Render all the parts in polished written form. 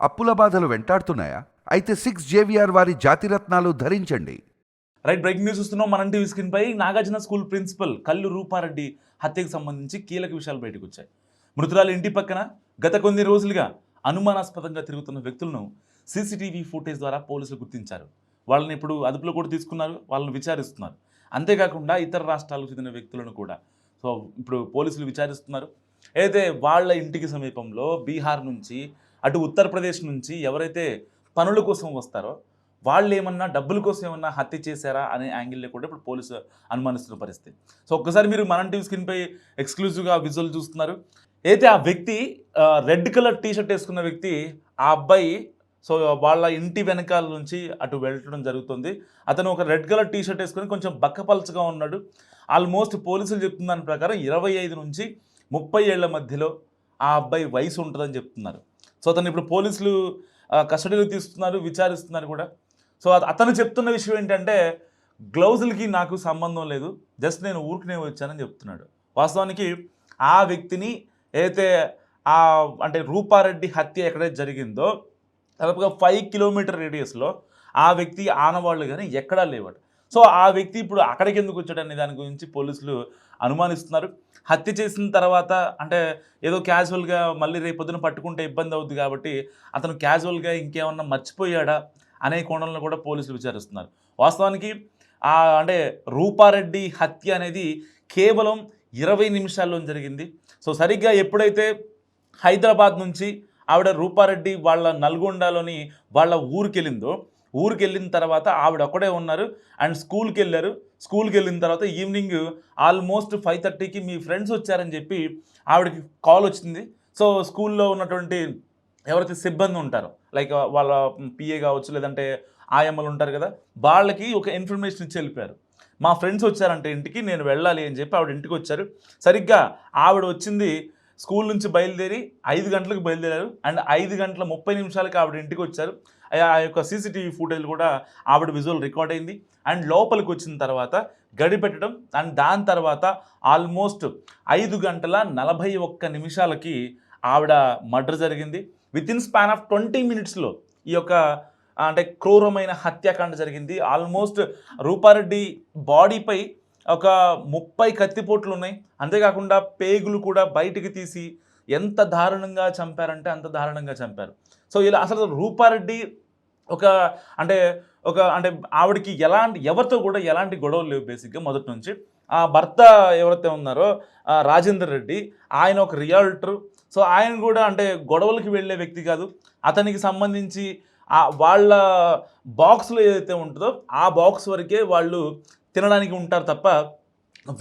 అప్పుల బాధలు వెంటాడుతున్నాయా? అయితే 6 JVR వారి జాతిరత్నాలు ధరించండి. రైట్, బ్రేకింగ్ న్యూస్ చూస్తున్నాం. మన టీవీ స్క్రీన్ పై నాగార్జున స్కూల్ ప్రిన్సిపల్ కల్లు రూపారెడ్డి హత్యకు సంబంధించి కీలక విషయాలు బయటకు వచ్చాయి. మృతురాలి ఇంటి పక్కన గత కొన్ని రోజులుగా అనుమానాస్పదంగా తిరుగుతున్న వ్యక్తులను సీసీటీవీ ఫుటేజ్ ద్వారా పోలీసులు గుర్తించారు. వాళ్ళని ఇప్పుడు అదుపులో కూడా తీసుకున్నారు, వాళ్ళని విచారిస్తున్నారు. అంతేకాకుండా ఇతర రాష్ట్రాలకు చెందిన వ్యక్తులను కూడా ఇప్పుడు పోలీసులు విచారిస్తున్నారు. అయితే వాళ్ళ ఇంటికి సమీపంలో బీహార్ నుంచి అటు ఉత్తరప్రదేశ్ నుంచి ఎవరైతే పనుల కోసం వస్తారో వాళ్ళు ఏమన్నా డబ్బుల కోసం ఏమన్నా హత్య చేశారా అనే యాంగిల్లో కూడా ఇప్పుడు పోలీసు అనుమానిస్తున్న పరిస్థితి. ఒక్కసారి మీరు మన టీవీ స్క్రీన్పై ఎక్స్క్లూజివ్గా విజువల్ చూస్తున్నారు. అయితే ఆ వ్యక్తి రెడ్ కలర్ టీషర్ట్ వేసుకున్న వ్యక్తి, ఆ అబ్బాయి వాళ్ళ ఇంటి వెనకాల నుంచి అటు వెళ్ళడం జరుగుతుంది. అతను ఒక రెడ్ కలర్ టీషర్ట్ వేసుకొని కొంచెం బక్కపలచగా ఉన్నాడు. ఆల్మోస్ట్ పోలీసులు చెప్తున్న దాని ప్రకారం 25 నుంచి 30 ఏళ్ల మధ్యలో ఆ అబ్బాయి వయసు ఉంటుందని చెప్తున్నారు. అతను ఇప్పుడు పోలీసులు కస్టడీలో తీసుకున్నారు, విచారిస్తున్నారు కూడా. అతను చెప్తున్న విషయం ఏంటంటే, గ్లౌజులకి నాకు సంబంధం లేదు, జస్ట్ నేను ఊరికనే వచ్చానని చెప్తున్నాడు. వాస్తవానికి ఆ వ్యక్తిని ఏదైతే అంటే రూపారెడ్డి హత్య ఎక్కడైతే జరిగిందో దాదాపుగా 5 కిలోమీటర్ రేడియస్లో ఆ వ్యక్తి ఆనవాళ్ళు కానీ ఎక్కడా లేవట. ఆ వ్యక్తి ఇప్పుడు అక్కడికి ఎందుకు వచ్చాడనే దాని గురించి పోలీసులు అనుమానిస్తున్నారు. హత్య చేసిన తర్వాత అంటే ఏదో క్యాజువల్గా మళ్ళీ రేపొద్దున పట్టుకుంటే ఇబ్బంది అవుద్ది కాబట్టి అతను క్యాజువల్గా ఇంకేమన్నా మర్చిపోయాడా అనే కోణంలో కూడా పోలీసులు విచారిస్తున్నారు. వాస్తవానికి అంటే రూపారెడ్డి హత్య అనేది కేవలం 20 నిమిషాల్లో జరిగింది. సరిగ్గా ఎప్పుడైతే హైదరాబాద్ నుంచి ఆవిడ రూపారెడ్డి వాళ్ళ నల్గొండలోని వాళ్ళ ఊరికి వెళ్ళిన తర్వాత ఆవిడ ఒక్కడే ఉన్నారు అండ్ స్కూల్కి వెళ్ళారు. స్కూల్కి వెళ్ళిన తర్వాత ఈవినింగ్ ఆల్మోస్ట్ 5:30కి మీ ఫ్రెండ్స్ వచ్చారని చెప్పి ఆవిడకి కాల్ వచ్చింది. స్కూల్లో ఉన్నటువంటి ఎవరైతే సిబ్బంది ఉంటారో, లైక్ వాళ్ళ పిఏ కావచ్చు, లేదంటే ఆయమ్మలు ఉంటారు కదా, వాళ్ళకి ఒక ఇన్ఫర్మేషన్ ఇచ్చి వెళ్ళిపోయారు. మా ఫ్రెండ్స్ వచ్చారంటే ఇంటికి, నేను వెళ్ళాలి అని చెప్పి ఆవిడ ఇంటికి వచ్చారు. సరిగ్గా ఆవిడ వచ్చింది స్కూల్ నుంచి బయలుదేరి 5 గంటలకు బయలుదేరారు అండ్ 5:30 ఆవిడ ఇంటికి వచ్చారు. ఆ యొక్క సీసీటీవీ ఫుటేజ్ కూడా ఆవిడ విజువల్ రికార్డ్ అయింది. అండ్ లోపలికి వచ్చిన తర్వాత గడి పెట్టడం అండ్ దాని తర్వాత ఆల్మోస్ట్ 5:41 ఆవిడ మర్డర్ జరిగింది. వితిన్ స్పాన్ ఆఫ్ 20 మినిట్స్లో ఈ యొక్క అంటే క్రూరమైన హత్యాకాండ జరిగింది. ఆల్మోస్ట్ రూపారెడ్డి బాడీపై ఒక 30 కత్తిపోట్లు ఉన్నాయి. అంతేకాకుండా పేగులు కూడా బయటికి తీసి ఎంత దారుణంగా చంపారంటే అంత దారుణంగా చంపారు. ఇలా అసలు రూపారెడ్డి అంటే ఆవిడకి ఎవరితో కూడా ఎలాంటి గొడవలు లేవు. బేసిక్గా మొదటి నుంచి ఆ భర్త ఎవరైతే ఉన్నారో రాజేందర్ రెడ్డి, ఆయన ఒక రియాల్టర్. ఆయన కూడా అంటే గొడవలకి వెళ్ళే వ్యక్తి కాదు. అతనికి సంబంధించి వాళ్ళ బాక్స్లో ఏదైతే ఉంటుందో ఆ బాక్స్ వరకే వాళ్ళు తినడానికి ఉంటారు తప్ప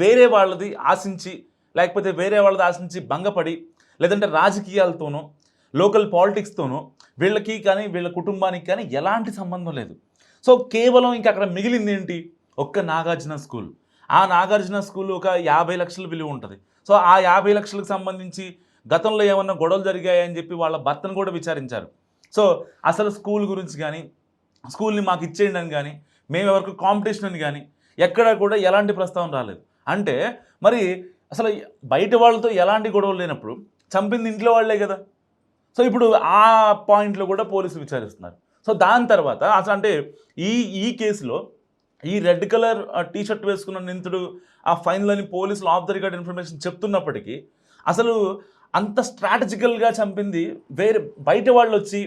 వేరే వాళ్ళది ఆశించి, లేకపోతే వేరే వాళ్ళది ఆశించి భంగపడి, లేదంటే రాజకీయాలతోనో లోకల్ పాలిటిక్స్తోనో వీళ్ళకి కానీ వీళ్ళ కుటుంబానికి కానీ ఎలాంటి సంబంధం లేదు. కేవలం ఇంకా అక్కడ మిగిలింది ఏంటి? ఒక్క నాగార్జున స్కూల్. ఆ నాగార్జున స్కూల్ ఒక 50 లక్షల విలువ ఉంటుంది. ఆ 50 లక్షలకు సంబంధించి గతంలో ఏమన్నా గొడవలు జరిగాయని చెప్పి వాళ్ళ భర్తను కూడా విచారించారు. అసలు స్కూల్ గురించి కానీ, స్కూల్ని మాకు ఇచ్చేయండి అని కానీ, మేము ఎవరికి కాంపిటీషన్ అని కానీ ఎక్కడ కూడా ఎలాంటి ప్రస్తావన రాలేదు. అంటే మరి అసలు బయట వాళ్ళతో ఎలాంటి గొడవలు లేనప్పుడు చంపింది ఇంట్లో వాళ్ళే కదా. ఇప్పుడు ఆ పాయింట్లో కూడా పోలీసులు విచారిస్తున్నారు. దాని తర్వాత అసలు అంటే ఈ కేసులో ఈ రెడ్ కలర్ టీషర్ట్ వేసుకున్న నిందితుడు ఆ ఫైన్లని పోలీసులు ఆఫ్ ద రికార్డ్ ఇన్ఫర్మేషన్ చెప్తున్నప్పటికీ అసలు అంత స్ట్రాటజికల్గా చంపింది వేరే బయట వాళ్ళు వచ్చి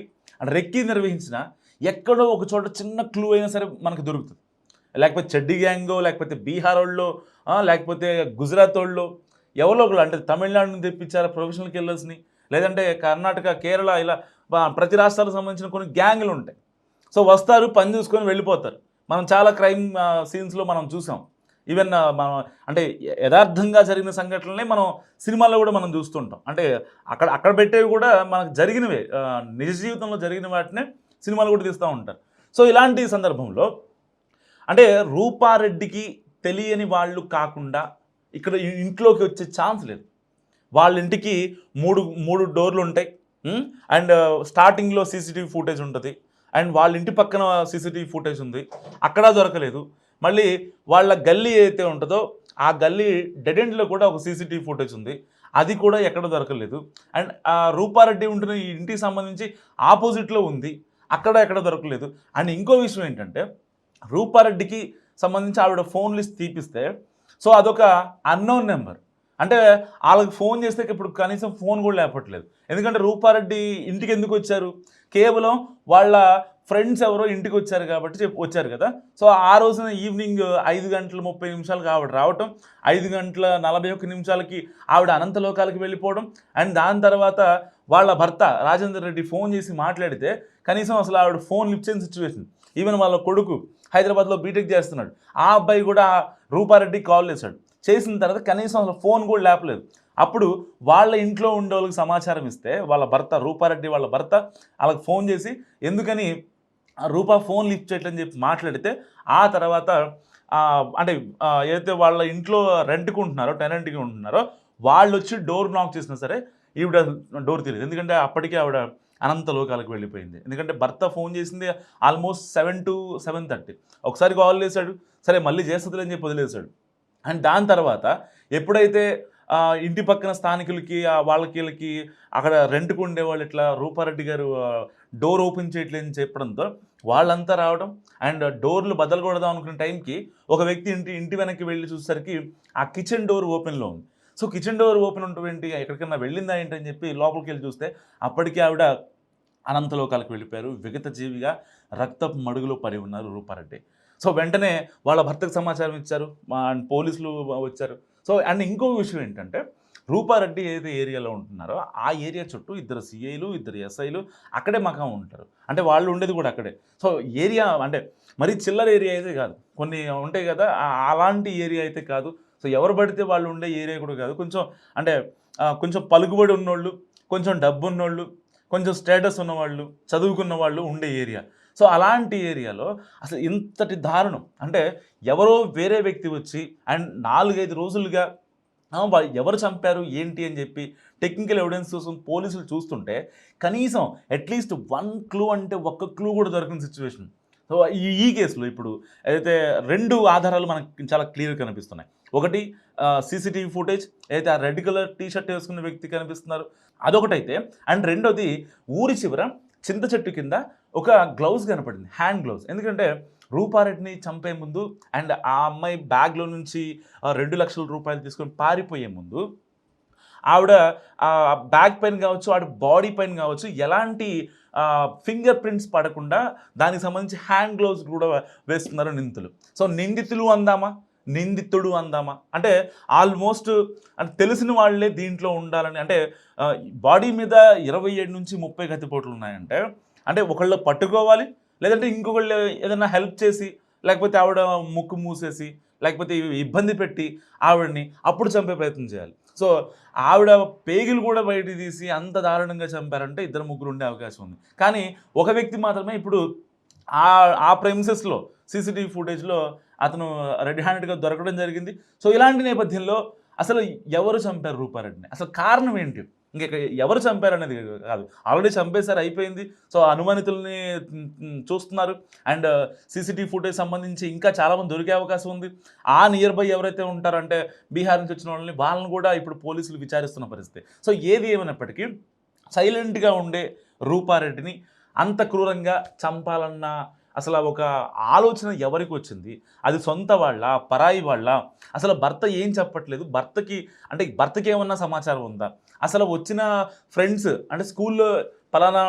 రెక్కి నిర్వహించిన ఎక్కడో ఒక చోట చిన్న క్లూ అయినా సరే మనకు దొరుకుతుంది. లేకపోతే చెడ్డి గ్యాంగో, లేకపోతే బీహార్ వాళ్ళు, లేకపోతే గుజరాత్ వాళ్ళు, ఎవరో ఒకళ్ళు అంటే తమిళనాడు నుంచి తెప్పించారా ప్రొఫెషనల్ కిల్లర్స్ని, లేదంటే కర్ణాటక, కేరళ, ఇలా ప్రతి రాష్ట్రాలకు సంబంధించిన కొన్ని గ్యాంగులు ఉంటాయి. వస్తారు, పని చూసుకొని వెళ్ళిపోతారు. మనం చాలా క్రైమ్ సీన్స్లో మనం చూసాం. ఈవెన్ మనం అంటే యథార్థంగా జరిగిన సంఘటనలే మనం సినిమాల్లో కూడా మనం చూస్తుంటాం. అంటే అక్కడ పెట్టేవి కూడా మనకు జరిగినవే, నిజ జీవితంలో జరిగిన వాటినే సినిమాలు కూడా తీస్తూ ఉంటారు. ఇలాంటి సందర్భంలో అంటే రూపారెడ్డికి తెలియని వాళ్ళు కాకుండా ఇక్కడ ఇంట్లోకి వచ్చే ఛాన్స్ లేదు. వాళ్ళ ఇంటికి మూడు డోర్లు ఉంటాయి అండ్ స్టార్టింగ్లో సీసీటీవీ ఫుటేజ్ ఉంటుంది అండ్ వాళ్ళ ఇంటి పక్కన సీసీటీవీ ఫుటేజ్ ఉంది, అక్కడ దొరకలేదు. మళ్ళీ వాళ్ళ గల్లీ ఏదైతే ఉంటుందో ఆ గల్లీ డెడ్ ఎండ్లో కూడా ఒక సీసీటీవీ ఫుటేజ్ ఉంది. అది కూడా ఎక్కడ దొరకలేదు. అండ్ రూపారెడ్డి ఉంటున్న ఈ ఇంటికి సంబంధించి ఆపోజిట్లో ఉంది, అక్కడ ఎక్కడ దొరకలేదు. అండ్ ఇంకో విషయం ఏంటంటే రూపారెడ్డికి సంబంధించి ఆవిడ ఫోన్ లిస్ట్ తీపిస్తే సో అదొక అన్నోన్ నెంబర్. అంటే వాళ్ళకి ఫోన్ చేస్తే ఇప్పుడు కనీసం ఫోన్ కూడా లేపట్లేదు. ఎందుకంటే రూపారెడ్డి ఇంటికి ఎందుకు వచ్చారు, కేవలం వాళ్ళ ఫ్రెండ్స్ ఎవరో ఇంటికి వచ్చారు కాబట్టి వచ్చారు కదా. సో ఆ రోజున ఈవినింగ్ 5:30 ఆవిడ రావటం, 5:41 ఆవిడ అనంతలోకాలకి వెళ్ళిపోవడం. అండ్ దాని తర్వాత వాళ్ళ భర్త రాజేందర్ రెడ్డి ఫోన్ చేసి మాట్లాడితే కనీసం అసలు ఆవిడ ఫోన్ లిఫ్ట్ చేయని సిచ్యువేషన్. ఈవెన్ వాళ్ళ కొడుకు హైదరాబాద్లో బీటెక్ చేస్తున్నాడు, ఆ అబ్బాయి కూడా రూపారెడ్డికి కాల్ చేశాడు. చేసిన తర్వాత కనీసం అసలు ఫోన్ కూడా లేపలేదు. అప్పుడు వాళ్ళ ఇంట్లో ఉండే వాళ్ళకి సమాచారం ఇస్తే వాళ్ళ భర్త రూపారెడ్డి వాళ్ళ భర్త వాళ్ళకి ఫోన్ చేసి ఎందుకని రూపా ఫోన్ లిఫ్ట్ చేయట్లని చెప్పి మాట్లాడితే ఆ తర్వాత అంటే ఏదైతే వాళ్ళ ఇంట్లో రెంట్కి ఉంటున్నారో టెనెంట్కి ఉంటున్నారో వాళ్ళు వచ్చి డోర్ నాక్ చేసినా సరే ఈవిడ డోర్ తెలియదు. ఎందుకంటే అప్పటికే ఆవిడ అనంత లోకాలకు వెళ్ళిపోయింది. ఎందుకంటే భర్త ఫోన్ చేసింది ఆల్మోస్ట్ 7 to 7:30. ఒకసారి కాల్ చేశాడు, సరే మళ్ళీ చేస్తుంది అని చెప్పి వదిలేశాడు. అండ్ దాని తర్వాత ఎప్పుడైతే ఇంటి పక్కన స్థానికులకి వాళ్ళకి వీళ్ళకి అక్కడ రెంట్కు ఉండేవాళ్ళు ఇట్లా రూపారెడ్డి గారు డోర్ ఓపెన్ చేయట్లేదని చెప్పడంతో వాళ్ళంతా రావడం అండ్ డోర్లు బద్దలు కొడదాం అనుకునే టైంకి ఒక వ్యక్తి ఇంటి వెనక్కి వెళ్ళి చూసేసరికి ఆ కిచెన్ డోర్ ఓపెన్లో ఉంది. సో కిచెన్ డోర్ ఓపెన్ ఉంటుంది, ఎక్కడికన్నా వెళ్ళిందా ఏంటని చెప్పి లోపలికి వెళ్ళి చూస్తే అప్పటికే ఆవిడ అనంతలోకాలకు వెళ్ళిపోయారు. విగత జీవిగా రక్తపు మడుగులో పడి ఉన్నారు రూపారెడ్డి. సో వెంటనే వాళ్ళ భర్తకు సమాచారం ఇచ్చారు, పోలీసులు వచ్చారు. సో అండ్ ఇంకో విషయం ఏంటంటే రూపారెడ్డి ఏదైతే ఏరియాలో ఉంటున్నారో ఆ ఏరియా చుట్టూ 2 సిఐలు 2 ఎస్ఐలు అక్కడే మకాం ఉంటారు. అంటే వాళ్ళు ఉండేది కూడా అక్కడే. సో ఏరియా అంటే మరీ చిల్లర ఏరియా అయితే కాదు, కొన్ని ఉంటాయి కదా అలాంటి ఏరియా అయితే కాదు. సో ఎవరు పడితే వాళ్ళు ఉండే ఏరియా కూడా కాదు. కొంచెం అంటే కొంచెం పలుకుబడి ఉన్నోళ్ళు, కొంచెం డబ్బు ఉన్నోళ్ళు, కొంచెం స్టేటస్ ఉన్నవాళ్ళు, చదువుకున్న వాళ్ళు ఉండే ఏరియా. సో అలాంటి ఏరియాలో అసలు ఇంతటి దారుణం అంటే ఎవరో వేరే వ్యక్తి వచ్చి అండ్ 4-5 రోజులుగా ఎవరు చంపారు ఏంటి అని చెప్పి టెక్నికల్ ఎవిడెన్స్ కోసం పోలీసులు చూస్తుంటే కనీసం అట్లీస్ట్ 1 క్లూ అంటే ఒక్క క్లూ కూడా దొరికిన సిచ్యువేషన్. సో ఈ కేసులో ఇప్పుడు ఏదైతే 2 ఆధారాలు మనకి చాలా క్లియర్గా కనిపిస్తున్నాయి. ఒకటి సీసీటీవీ ఫుటేజ్, అయితే ఆ రెడ్ కలర్ టీషర్ట్ వేసుకున్న వ్యక్తి కనిపిస్తున్నారు, అదొకటైతే. అండ్ రెండోది ఊరి చివర చింత చెట్టు కింద ఒక గ్లౌజ్ కనపడింది, హ్యాండ్ గ్లౌజ్. ఎందుకంటే రూపారెడ్డిని చంపే ముందు అండ్ ఆ అమ్మాయి బ్యాగ్లో నుంచి 2 లక్షల రూపాయలు తీసుకొని పారిపోయే ముందు ఆవిడ బ్యాగ్ పైన కావచ్చు, ఆవిడ బాడీ పైన కావచ్చు ఎలాంటి ఫింగర్ ప్రింట్స్ పడకుండా దానికి సంబంధించి హ్యాండ్ గ్లౌజ్ కూడా వేస్తున్నారు నిందితులు. సో నిందితులు అందామా, నిందితుడు అందామా అంటే ఆల్మోస్ట్ అంటే తెలిసిన వాళ్ళే దీంట్లో ఉండాలని. అంటే బాడీ మీద 27 నుంచి 30 కత్తిపోట్లు ఉన్నాయంటే అంటే ఒకళ్ళు పట్టుకోవాలి, లేదంటే ఇంకొకళ్ళు ఏదైనా హెల్ప్ చేసి, లేకపోతే ఆవిడ ముక్కు మూసేసి, లేకపోతే ఇబ్బంది పెట్టి ఆవిడని అప్పుడు చంపే ప్రయత్నం చేయాలి. సో ఆవిడ పేగులు కూడా బయట తీసి అంత దారుణంగా చంపారంటే 2-3 ఉండే అవకాశం ఉంది. కానీ ఒక వ్యక్తి మాత్రమే ఇప్పుడు ఆ ప్రెమిసెస్లో సీసీటీవీ ఫుటేజ్లో అతను రెడ్ హ్యాండెడ్గా దొరకడం జరిగింది. సో ఇలాంటి నేపథ్యంలో అసలు ఎవరు చంపారు రూపారెడ్డిని, అసలు కారణం ఏంటి, ఇంకా ఎవరు చంపారు అనేది కాదు, ఆల్రెడీ చంపేశారు అయిపోయింది. సో అనుమానితుల్ని చూస్తున్నారు అండ్ సీసీటీవీ ఫుటేజ్ సంబంధించి ఇంకా చాలామంది దొరికే అవకాశం ఉంది. ఆ నియర్ బై ఎవరైతే ఉంటారంటే బీహార్ నుంచి వచ్చిన వాళ్ళని కూడా ఇప్పుడు పోలీసులు విచారిస్తున్న పరిస్థితి. సో ఏది ఏమైనప్పటికీ సైలెంట్గా ఉండే రూపారెడ్డిని అంత క్రూరంగా చంపాలన్న అసలు ఒక ఆలోచన ఎవరికి వచ్చింది, అది సొంత వాళ్ళ పరాయి వాళ్ళ, అసలు భర్త ఏం చెప్పట్లేదు, భర్తకి ఏమన్నా సమాచారం ఉందా, అసలు వచ్చిన ఫ్రెండ్స్ అంటే స్కూల్లో పలానా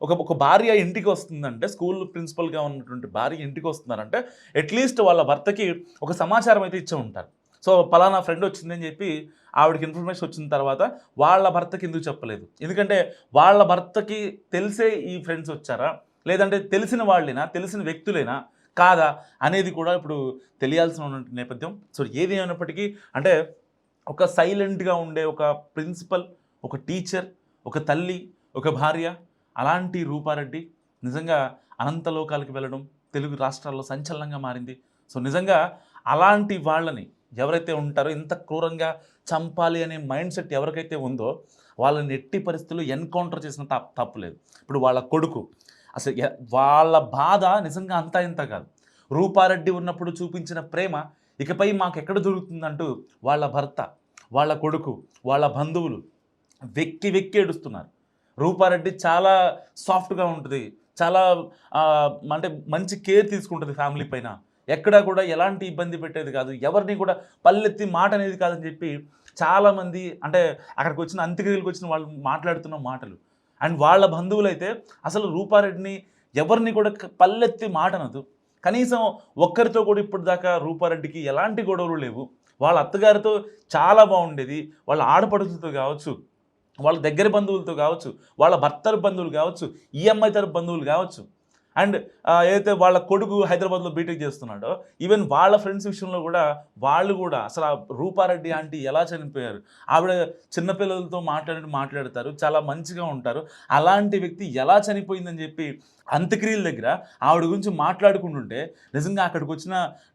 ఒక భార్య ఇంటికి వస్తుందంటే, స్కూల్ ప్రిన్సిపల్గా ఉన్నటువంటి భార్య ఇంటికి వస్తున్నారంటే అట్లీస్ట్ వాళ్ళ భర్తకి ఒక సమాచారం అయితే ఇచ్చే ఉంటారు. సో పలానా ఫ్రెండ్ వచ్చిందని చెప్పి ఆవిడకి ఇన్ఫర్మేషన్ వచ్చిన తర్వాత వాళ్ళ భర్తకి ఎందుకు చెప్పలేదు, ఎందుకంటే వాళ్ళ భర్తకి తెలిసే ఈ ఫ్రెండ్స్ వచ్చారా, లేదంటే తెలిసిన వాళ్ళైనా తెలిసిన వ్యక్తులైనా కాదా అనేది కూడా ఇప్పుడు తెలియాల్సిన నేపథ్యం. సో ఏది అయినప్పటికీ అంటే ఒక సైలెంట్గా ఉండే ఒక ప్రిన్సిపల్, ఒక టీచర్, ఒక తల్లి, ఒక భార్య, అలాంటి రూపారెడ్డి నిజంగా అనంతలోకాలకి వెళ్ళడం తెలుగు రాష్ట్రాల్లో సంచలనంగా మారింది. సో నిజంగా అలాంటి వాళ్ళని ఎవరైతే ఉంటారో ఇంత క్రూరంగా చంపాలి అనే మైండ్ సెట్ ఎవరికైతే ఉందో వాళ్ళని ఎట్టి పరిస్థితుల్లో ఎన్కౌంటర్ చేసిన తప్పులేదు. ఇప్పుడు వాళ్ళ కొడుకు అసలు వాళ్ళ బాధ నిజంగా అంతా ఇంత కాదు. రూపారెడ్డి ఉన్నప్పుడు చూపించిన ప్రేమ ఇకపై మాకు ఎక్కడ దొరుకుతుందంటూ వాళ్ళ భర్త వాళ్ళ కొడుకు, వాళ్ళ బంధువులు వెక్కి వెక్కి ఏడుస్తున్నారు. రూపారెడ్డి చాలా సాఫ్ట్గా ఉంటుంది, చాలా అంటే మంచి కేర్ తీసుకుంటుంది ఫ్యామిలీ పైన, ఎక్కడా కూడా ఎలాంటి ఇబ్బంది పెట్టేది కాదు, ఎవరిని కూడా పల్లెత్తి మాట అనేది కాదని చెప్పి చాలామంది అంటే అక్కడికి వచ్చిన అంత్యక్రియలకు వచ్చిన వాళ్ళు మాట్లాడుతున్న మాటలు. అండ్ వాళ్ళ బంధువులు అయితే అసలు రూపారెడ్డిని ఎవరిని కూడా పల్లెత్తి మాట అనదు. కనీసం ఒక్కరితో కూడా ఇప్పుడు దాకా రూపారెడ్డికి ఎలాంటి గొడవలు లేవు. వాళ్ళ అత్తగారితో చాలా బాగుండేది, వాళ్ళ ఆడపడుచులతో కావచ్చు, వాళ్ళ దగ్గర బంధువులతో కావచ్చు, వాళ్ళ భర్త బంధువులు కావచ్చు, ఈ అమ్మాయి తరపు బంధువులు కావచ్చు. అండ్ ఏదైతే వాళ్ళ కొడుకు హైదరాబాద్లో బీటెక్ చేస్తున్నాడో ఈవెన్ వాళ్ళ ఫ్రెండ్స్ విషయంలో కూడా వాళ్ళు కూడా అసలు ఆ రూపారెడ్డి ఆంటీ ఎలా చనిపోయారు, ఆవిడ చిన్నపిల్లలతో మాట్లాడతారు, చాలా మంచిగా ఉంటారు, అలాంటి వ్యక్తి ఎలా చనిపోయిందని చెప్పి అంత్యక్రియల దగ్గర ఆవిడ గురించి మాట్లాడుకుంటుంటే నిజంగా అక్కడికి వచ్చిన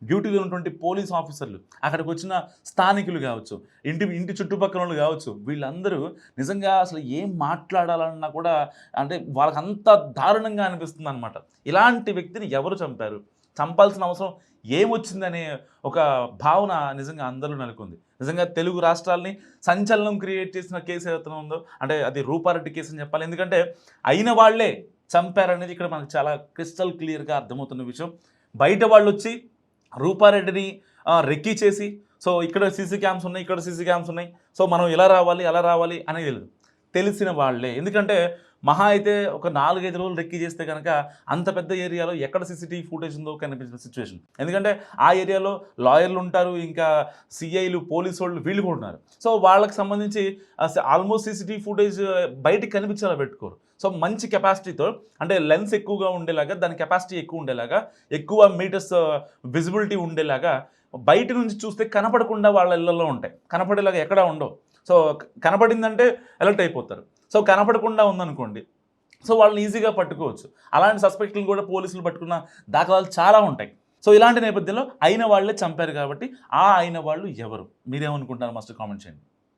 డ్యూటీలో ఉన్నటువంటి పోలీస్ ఆఫీసర్లు, అక్కడికి వచ్చిన స్థానికులు కావచ్చు, ఇంటి చుట్టుపక్కల వాళ్ళు కావచ్చు, వీళ్ళందరూ నిజంగా అసలు ఏం మాట్లాడాలన్నా కూడా అంటే వాళ్ళకి అంత దారుణంగా అనిపిస్తుంది అనమాట. ఇలాంటి వ్యక్తిని ఎవరు చంపారు, చంపాల్సిన అవసరం ఏమొచ్చిందనే ఒక భావన నిజంగా అందరూ నెలకొంది. నిజంగా తెలుగు రాష్ట్రాలని సంచలనం క్రియేట్ చేసిన కేసు ఏదైతే ఉందో అంటే అది రూపారెడ్డి కేసు అని చెప్పాలి. ఎందుకంటే అయిన వాళ్ళే చంపారనేది ఇక్కడ మనకు చాలా క్రిస్టల్ క్లియర్గా అర్థమవుతున్న విషయం. బయట వాళ్ళు వచ్చి రూపారెడ్డిని రెక్కీ చేసి సో ఇక్కడ సీసీ క్యామ్స్ ఉన్నాయి, ఇక్కడ సీసీ క్యామ్స్ ఉన్నాయి, సో మనం ఎలా రావాలి అలా రావాలి అనేది తెలియదు. తెలిసిన వాళ్ళే, ఎందుకంటే మహా అయితే ఒక 4-5 రోజులు రెక్కీ చేస్తే కనుక అంత పెద్ద ఏరియాలో ఎక్కడ సీసీటీవీ ఫుటేజ్ ఉందో కనిపించిన సిచ్యువేషన్. ఎందుకంటే ఆ ఏరియాలో లాయర్లు ఉంటారు, ఇంకా సిఐలు, పోలీసు వాళ్ళు వీళ్ళు కూడా ఉన్నారు. సో వాళ్ళకి సంబంధించి ఆల్మోస్ట్ సీసీటీవీ ఫుటేజ్ బయటికి కనిపించేలా పెట్టుకోరు. సో మంచి కెపాసిటీతో అంటే లెన్స్ ఎక్కువగా ఉండేలాగా, దాని కెపాసిటీ ఎక్కువ ఉండేలాగా, ఎక్కువ మీటర్స్ విజిబిలిటీ ఉండేలాగా బయట నుంచి చూస్తే కనపడకుండా వాళ్ళ ఇళ్లలో ఉంటాయి, కనపడేలాగా ఎక్కడా ఉండవు. సో కనపడిందంటే అలర్ట్ అయిపోతారు. సో కనపడకుండా ఉందనుకోండి, సో వాళ్ళని ఈజీగా పట్టుకోవచ్చు. అలాంటి సస్పెక్ట్లను కూడా పోలీసులు పట్టుకున్న దాఖలాలు చాలా ఉంటాయి. సో ఇలాంటి నేపథ్యంలో అయిన వాళ్ళే చంపారు కాబట్టి ఆ అయిన వాళ్ళు ఎవరు, మీరేమనుకుంటారు? మస్ట్ కామెంట్ చేయండి.